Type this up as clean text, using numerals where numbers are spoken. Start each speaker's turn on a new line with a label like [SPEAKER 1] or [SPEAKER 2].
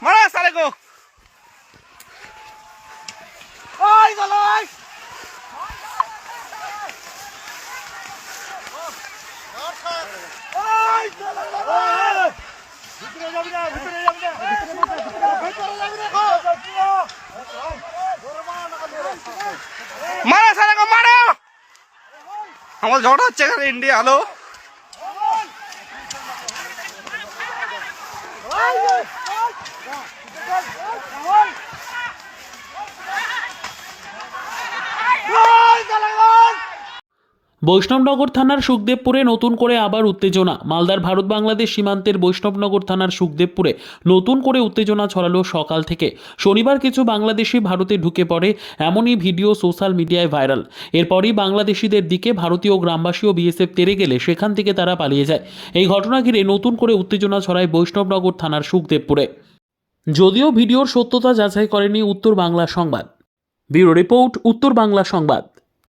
[SPEAKER 1] मारा साले को मारा साले को मारो আমার ঝগড়া হচ্ছে এখানে ইন্ডিয়া হ্যালো
[SPEAKER 2] বৈষ্ণবনগর থানার সুখদেবপুরে নতুন করে আবার উত্তেজনা। মালদার ভারত বাংলাদেশ সীমান্তের বৈষ্ণবনগর থানার সুখদেবপুরে নতুন করে উত্তেজনা ছড়ালো সকাল থেকে। শনিবার কিছু বাংলাদেশি ভারতে ঢুকে পড়ে, এমনই ভিডিও সোশ্যাল মিডিয়ায় ভাইরাল। এরপরই বাংলাদেশিদের দিকে ভারতীয় গ্রামবাসী ও বিএসএফ তেড়ে গেলে সেখান থেকে তারা পালিয়ে যায়। এই ঘটনা ঘিরে নতুন করে উত্তেজনা ছড়ায় বৈষ্ণবনগর থানার সুখদেবপুরে। যদিও ভিডিওর সত্যতা যাচাই করেনি উত্তর বাংলা সংবাদ। ব্যুরো রিপোর্ট, উত্তর বাংলা সংবাদ।